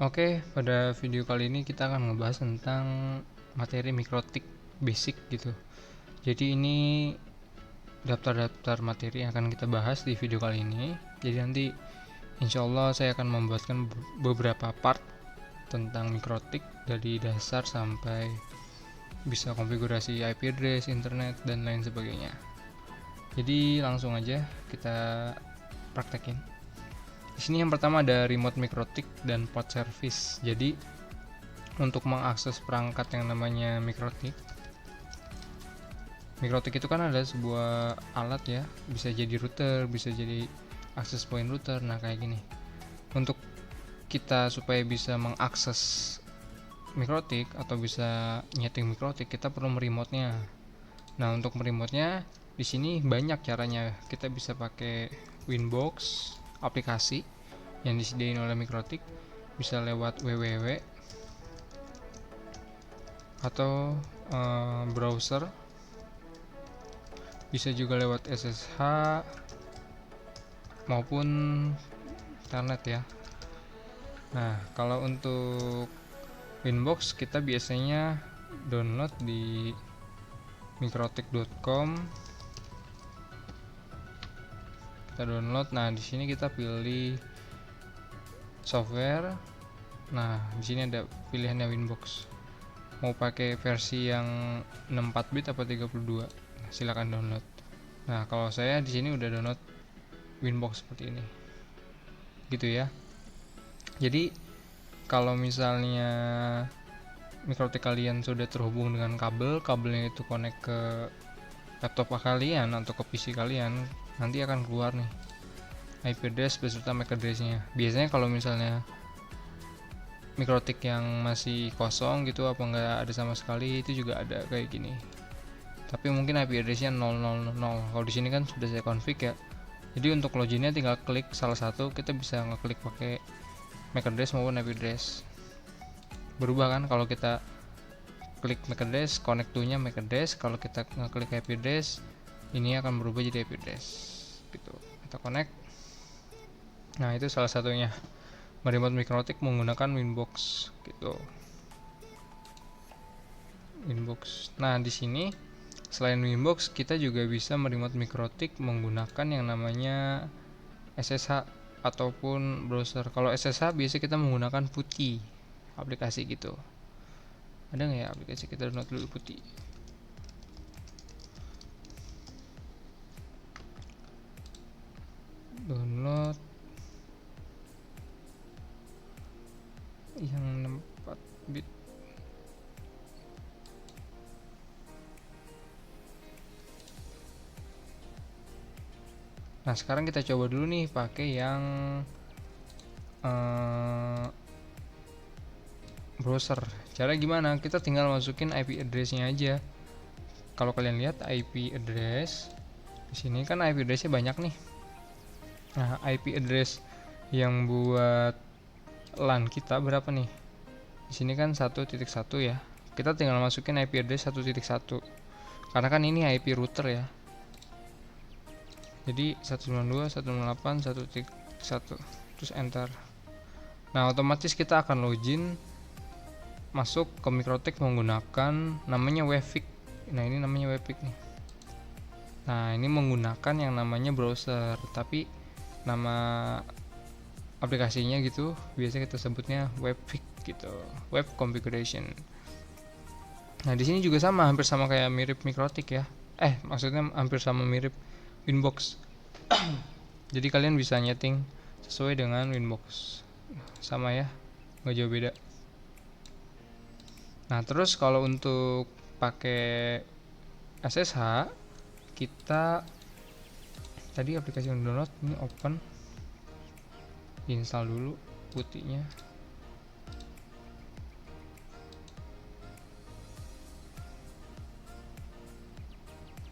Oke, pada video kali ini kita akan ngebahas tentang materi mikrotik basic gitu. Jadi ini daftar-daftar materi yang akan kita bahas di video kali ini. Jadi nanti insya Allah saya akan membuatkan beberapa part tentang mikrotik dari dasar sampai bisa konfigurasi IP address, internet, dan lain sebagainya. Jadi langsung aja kita praktekin. Di sini yang pertama ada remote mikrotik dan port service. Jadi untuk mengakses perangkat yang namanya mikrotik itu kan ada sebuah alat ya, bisa jadi router, bisa jadi access point router. Nah kayak gini, untuk kita supaya bisa mengakses mikrotik atau bisa nyeting mikrotik, kita perlu meremote-nya. Nah untuk meremote-nya di sini banyak caranya. Kita bisa pakai Winbox, aplikasi yang disediain oleh mikrotik, bisa lewat www atau browser, bisa juga lewat SSH maupun internet ya. Nah kalau untuk Winbox kita biasanya download di mikrotik.com. Kita download. Nah di sini kita pilih software. Nah di sini ada pilihannya Winbox, mau pakai versi yang 64 bit atau 32. Nah, silakan download. Nah kalau saya di sini udah download Winbox seperti ini gitu ya. Jadi kalau misalnya mikrotik kalian sudah terhubung dengan kabelnya itu connect ke laptop kalian atau ke PC kalian, nanti akan keluar nih IP address beserta MAC address-nya. Biasanya kalau misalnya mikrotik yang masih kosong gitu, apa nggak ada sama sekali, itu juga ada kayak gini. Tapi mungkin IP address-nya 000. Kalau di sini kan sudah saya config ya. Jadi untuk loginnya tinggal klik salah satu, kita bisa ngeklik pakai MAC address maupun IP address. Berubah kan kalau kita klik MAC address, connect to-nya MAC address. Kalau kita ngeklik IP address, ini akan berubah jadi IP address gitu. Kita connect. Nah itu salah satunya, meremote mikrotik menggunakan Winbox gitu. Winbox. Nah di sini selain Winbox kita juga bisa meremote mikrotik menggunakan yang namanya SSH ataupun browser. Kalau SSH biasanya kita menggunakan Putty aplikasi gitu. Ada nggak ya aplikasi? Kita download dulu Putty. Download yang 64 bit. Nah sekarang kita coba dulu nih pakai yang browser. Cara gimana? Kita tinggal masukin IP address-nya aja. Kalau kalian lihat IP address di sini kan IP address-nya banyak nih. Nah IP address yang buat LAN kita berapa nih? Di sini kan 1.1 ya. Kita tinggal masukin IP address 1.1. Karena kan ini IP router ya. Jadi 192.168.1.1 terus enter. Nah otomatis kita akan login masuk ke mikrotik menggunakan namanya Webfig. Nah ini namanya Webfig nih. Nah ini menggunakan yang namanya browser, tapi nama aplikasinya gitu biasanya kita sebutnya Webfig gitu, web configuration. Nah di sini juga sama, hampir sama kayak mirip mikrotik ya. Maksudnya hampir sama mirip Winbox. Jadi kalian bisa nyeting sesuai dengan Winbox, sama ya, nggak jauh beda. Nah terus kalau untuk pakai SSH, kita tadi aplikasi yang download ini open, install dulu putihnya.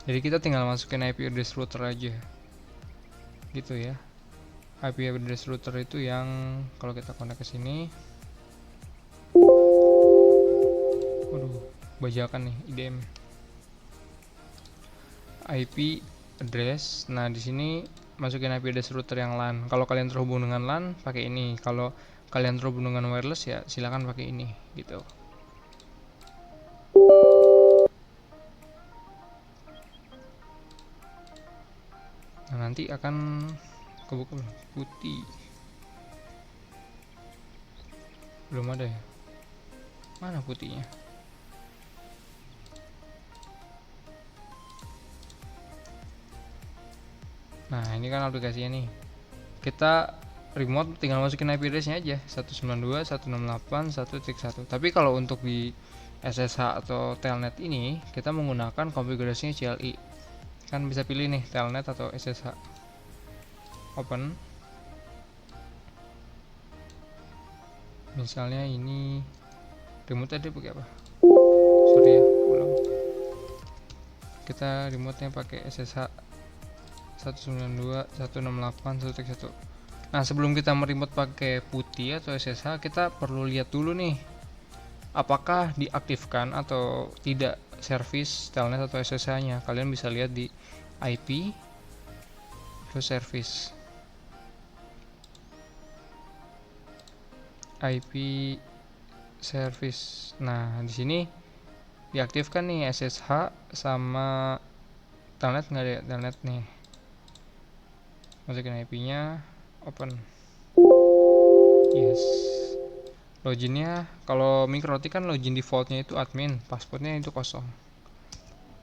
Jadi kita tinggal masukin IP address router aja gitu ya. IP address router itu yang kalau kita connect ke sini, waduh bajakan nih IDM IP address. Nah di sini masukin IP address router yang LAN. Kalau kalian terhubung dengan LAN pakai ini. Kalau kalian terhubung dengan wireless ya silakan pakai ini gitu. Nah, nanti akan kebuka putih. Belum ada ya? Mana putihnya? Nah, ini kan aplikasinya nih. Kita remote tinggal masukin IP address-nya aja 192.168.1.1. Tapi kalau untuk di SSH atau telnet ini kita menggunakan konfigurasinya CLI. Kan bisa pilih nih telnet atau SSH. Open. Misalnya ini remote tadi pakai apa? Sorry ya, ulang. Kita remote-nya pakai SSH 192.168.1.1. Nah, sebelum kita meremote pakai putih atau SSH, kita perlu lihat dulu nih apakah diaktifkan atau tidak service telnet atau SSH-nya. Kalian bisa lihat di IP terus service. IP service. Nah, di sini diaktifkan nih SSH sama telnet nggak ada telnet nih. Masukin IP-nya, open. Yes. Loginnya kalau Mikrotik kan login defaultnya itu admin, passwordnya itu kosong.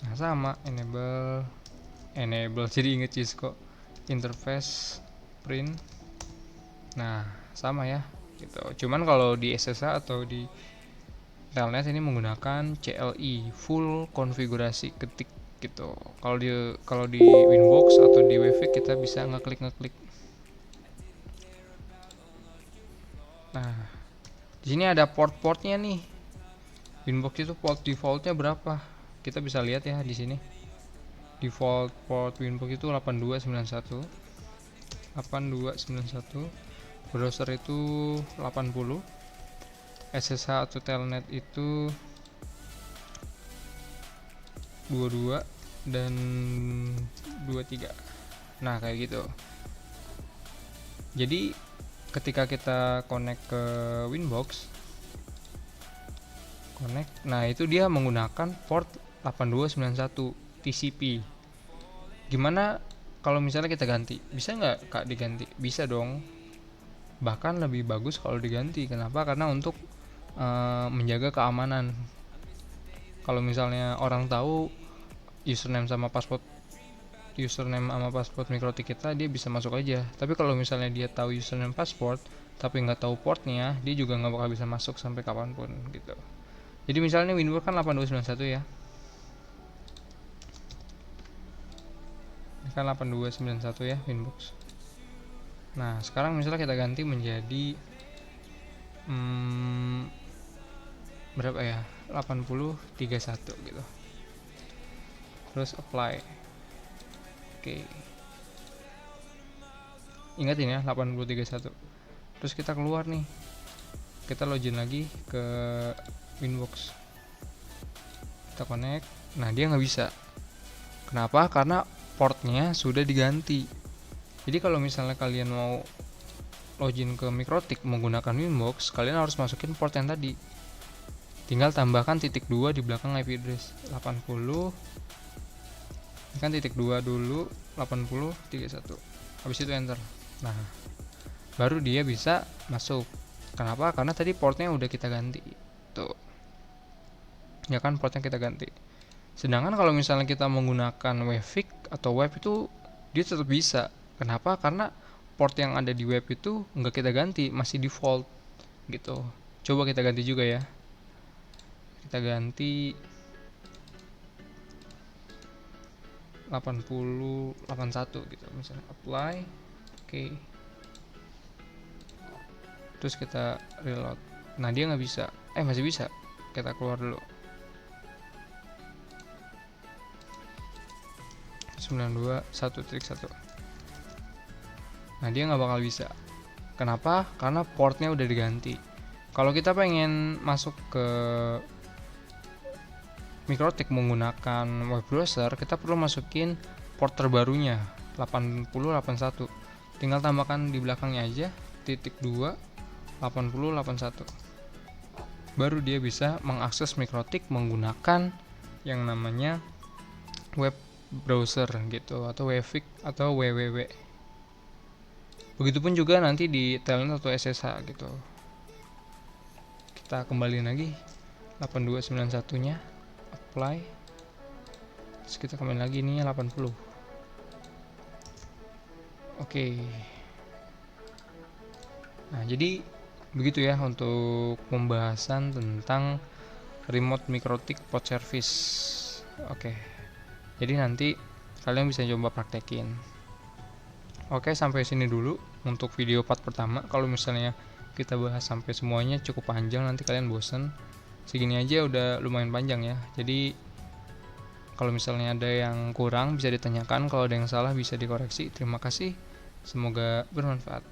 Nah, sama enable jadi inget Cisco interface print. Nah, sama ya gitu. Cuman kalau di SSH atau di telnet ini menggunakan CLI full konfigurasi ketik gitu. Kalau di Winbox atau di Wi-Fi kita bisa ngeklik. Nah, di sini ada port-portnya nih. Winbox itu port defaultnya berapa? Kita bisa lihat ya di sini. Default port Winbox itu 8291. 8291. Browser itu 80. SSH atau telnet itu 22 dan 23. Nah, kayak gitu. Jadi ketika kita connect ke Winbox, nah itu dia menggunakan port 8291 TCP. Gimana kalau misalnya kita ganti? Bisa nggak Kak diganti? Bisa dong. Bahkan lebih bagus kalau diganti. Kenapa? Karena untuk menjaga keamanan. Kalau misalnya orang tahu username sama password Mikrotik kita, dia bisa masuk aja. Tapi kalau misalnya dia tahu username password tapi nggak tahu portnya, dia juga nggak bakal bisa masuk sampai kapanpun gitu. Jadi misalnya Winbox kan 8291 ya. Ini kan 8291 ya Winbox. Nah, sekarang misalnya kita ganti menjadi berapa ya? 8031 gitu. Terus apply. Oke. Ingatin ya 8031. Terus kita keluar nih. Kita login lagi ke Winbox. Kita connect. Nah, dia nggak bisa. Kenapa? Karena portnya sudah diganti. Jadi kalau misalnya kalian mau login ke Mikrotik menggunakan Winbox, kalian harus masukin port yang tadi. Tinggal tambahkan titik 2 di belakang IP address 80. Ini kan titik 2 dulu 8031. Habis itu enter. Nah, baru dia bisa masuk. Kenapa? Karena tadi portnya udah kita ganti. Tuh. Ya kan portnya kita ganti. Sedangkan kalau misalnya kita menggunakan Wi-Fi atau web itu dia tetap bisa. Kenapa? Karena port yang ada di web itu nggak kita ganti, masih default gitu. Coba kita ganti juga ya. Kita ganti 8081 gitu misalnya, apply. Oke. Terus kita reload. Nah, dia nggak bisa. Masih bisa. Kita keluar dulu. 921.1. Nah, dia nggak bakal bisa. Kenapa? Karena portnya udah diganti. Kalau kita pengen masuk ke Mikrotik menggunakan web browser, kita perlu masukin port terbarunya 8081. Tinggal tambahkan di belakangnya aja titik 2 8081. Baru dia bisa mengakses MikroTik menggunakan yang namanya web browser gitu, atau wefik atau www. Begitupun juga nanti di Telnet atau SSH gitu. Kita kembali lagi 8291 nya, apply, terus kita kembali lagi ini 80. Oke. Nah, jadi begitu ya untuk pembahasan tentang remote MikroTik port service. Oke. Jadi nanti kalian bisa coba praktekin. Oke, sampai sini dulu untuk video part pertama. Kalau misalnya kita bahas sampai semuanya cukup panjang, nanti kalian bosen. Segini aja udah lumayan panjang ya. Jadi kalau misalnya ada yang kurang bisa ditanyakan, kalau ada yang salah bisa dikoreksi. Terima kasih. Semoga bermanfaat.